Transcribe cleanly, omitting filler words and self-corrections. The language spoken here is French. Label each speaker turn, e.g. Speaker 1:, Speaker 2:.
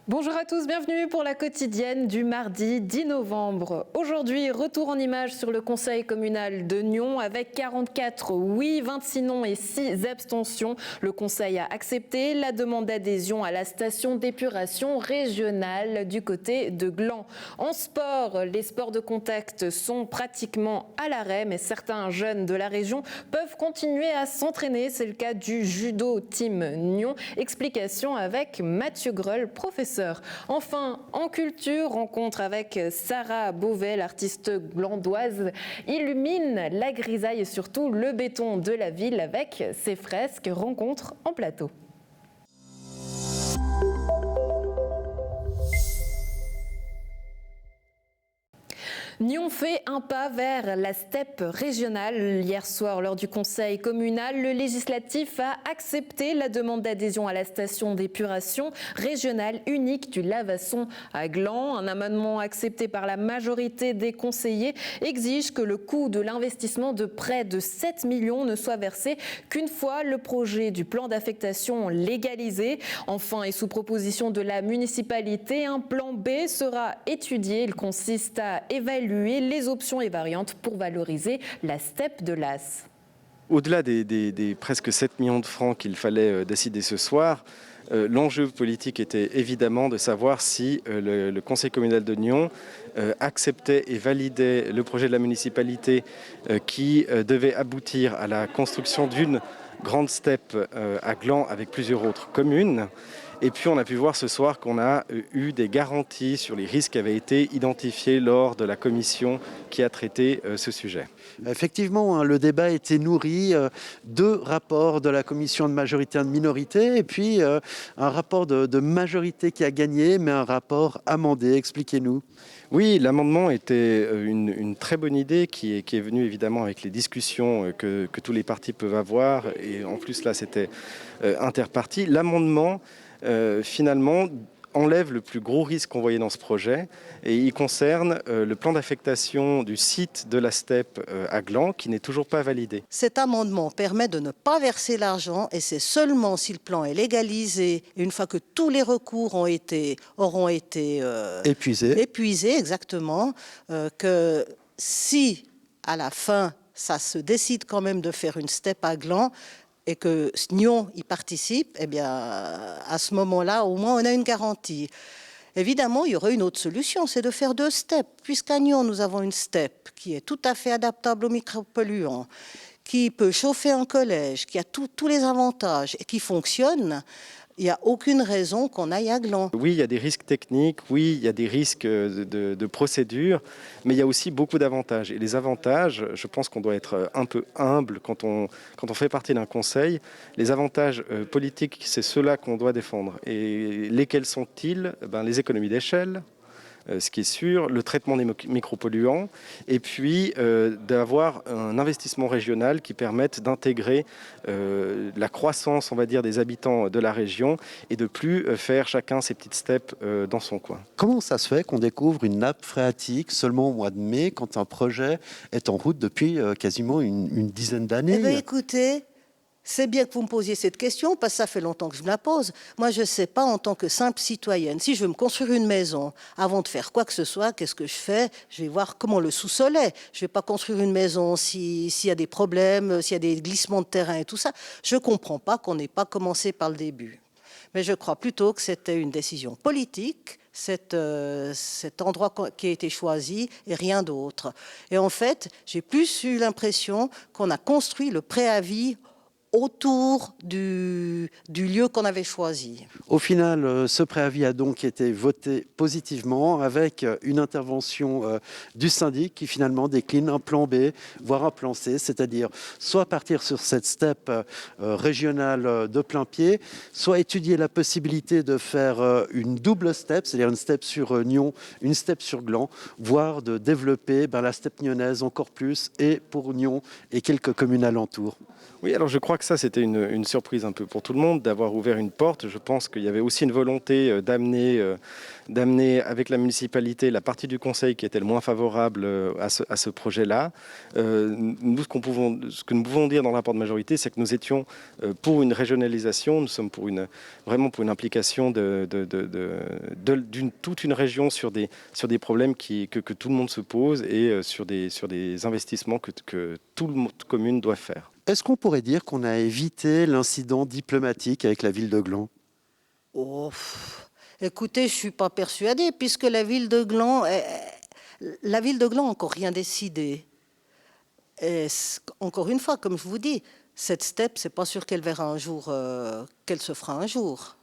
Speaker 1: Bonjour à tous, bienvenue pour la quotidienne du mardi 10 novembre. Aujourd'hui, retour en images sur le conseil communal de Nyons avec 44 oui, 26 non et 6 abstentions. Le conseil a accepté la demande d'adhésion à la station d'épuration régionale du côté de Gland. En sport, les sports de contact sont pratiquement à l'arrêt, mais certains jeunes de la région peuvent continuer à s'entraîner. C'est le cas du judo team Nyons. Explication avec Mathieu Greul, professeur. Enfin, en culture, rencontre avec Sarah Beauvais, l'artiste glandoise, illumine la grisaille et surtout le béton de la ville avec ses fresques. Rencontre en plateau. Nyons fait un pas vers la steppe régionale. Hier soir, lors du conseil communal, le législatif a accepté la demande d'adhésion à la station d'épuration régionale unique du Lavasson à Gland. Un amendement accepté par la majorité des conseillers exige que le coût de l'investissement de près de 7 millions ne soit versé qu'une fois le projet du plan d'affectation légalisé. Enfin, et sous proposition de la municipalité, un plan B sera étudié. Il consiste à évaluer les options et variantes pour valoriser la steppe de l'As.
Speaker 2: Au-delà des presque 7 millions de francs qu'il fallait décider ce soir, l'enjeu politique était évidemment de savoir si le conseil communal de Nyons acceptait et validait le projet de la municipalité qui devait aboutir à la construction d'une grande steppe à Gland avec plusieurs autres communes. Et puis on a pu voir ce soir qu'on a eu des garanties sur les risques qui avaient été identifiés lors de la commission qui a traité ce sujet.
Speaker 3: Effectivement, le débat était nourri. Deux rapports de la commission de majorité et de minorité, et puis un rapport de majorité qui a gagné, mais un rapport amendé. Expliquez-nous.
Speaker 2: Oui, l'amendement était une très bonne idée qui est venue évidemment avec les discussions que tous les partis peuvent avoir. Et en plus, là, c'était interparti. L'amendement, finalement, enlève le plus gros risque qu'on voyait dans ce projet et il concerne le plan d'affectation du site de la steppe à Gland qui n'est toujours pas validé.
Speaker 4: Cet amendement permet de ne pas verser l'argent et c'est seulement si le plan est légalisé et une fois que tous les recours auront été épuisés exactement, que si à la fin ça se décide quand même de faire une steppe à Gland, et que Nyons y participe, eh bien, à ce moment-là, au moins, on a une garantie. Évidemment, il y aurait une autre solution, c'est de faire deux steppes. Puisqu'à Nyons, nous avons une steppe qui est tout à fait adaptable aux micropolluants, qui peut chauffer un collège, qui a tous les avantages et qui fonctionne, il n'y a aucune raison qu'on aille à Gland.
Speaker 2: Oui, il y a des risques techniques, oui, il y a des risques de procédure, mais il y a aussi beaucoup d'avantages. Et les avantages, je pense qu'on doit être un peu humble quand on fait partie d'un conseil. Les avantages politiques, c'est ceux-là qu'on doit défendre. Et lesquels sont-ils ? Les économies d'échelle, ce qui est sûr, le traitement des micropolluants, et puis d'avoir un investissement régional qui permette d'intégrer la croissance, on va dire, des habitants de la région et de plus faire chacun ses petites steppes dans son coin.
Speaker 3: Comment ça se fait qu'on découvre une nappe phréatique seulement au mois de mai quand un projet est en route depuis quasiment une dizaine d'années?
Speaker 4: Eh bien, écoutez, c'est bien que vous me posiez cette question, parce que ça fait longtemps que je me la pose. Moi, je ne sais pas, en tant que simple citoyenne, si je veux me construire une maison, avant de faire quoi que ce soit, qu'est-ce que je fais? Je vais voir comment le sous-sol est. Je ne vais pas construire une maison s'il y a des problèmes, s'il y a des glissements de terrain et tout ça. Je ne comprends pas qu'on n'ait pas commencé par le début. Mais je crois plutôt que c'était une décision politique, cet endroit qui a été choisi et rien d'autre. Et en fait, j'ai plus eu l'impression qu'on a construit le préavis autour du lieu qu'on avait choisi.
Speaker 3: Au final, ce préavis a donc été voté positivement avec une intervention du syndic qui finalement décline un plan B, voire un plan C, c'est-à-dire soit partir sur cette steppe régionale de plein pied, soit étudier la possibilité de faire une double steppe, c'est-à-dire une steppe sur Nyons, une steppe sur Gland, voire de développer la steppe nyonnaise encore plus et pour Nyons et quelques communes alentours.
Speaker 2: Oui, alors je crois que que ça, c'était une surprise un peu pour tout le monde d'avoir ouvert une porte. Je pense qu'il y avait aussi une volonté d'amener avec la municipalité la partie du conseil qui était le moins favorable à ce projet-là. Nous, ce que nous pouvons dire dans le rapport de majorité, c'est que nous étions pour une régionalisation, nous sommes vraiment pour une implication d'une toute une région sur des problèmes que tout le monde se pose et sur des investissements que toute commune doit faire.
Speaker 3: Est-ce qu'on pourrait dire qu'on a évité l'incident diplomatique avec la ville de Gland ?
Speaker 4: Écoutez, je ne suis pas persuadée, puisque la ville de Gland n'a encore rien décidé. Et encore une fois, comme je vous dis, cette steppe, c'est pas sûr qu'elle verra un jour, qu'elle se fera un jour.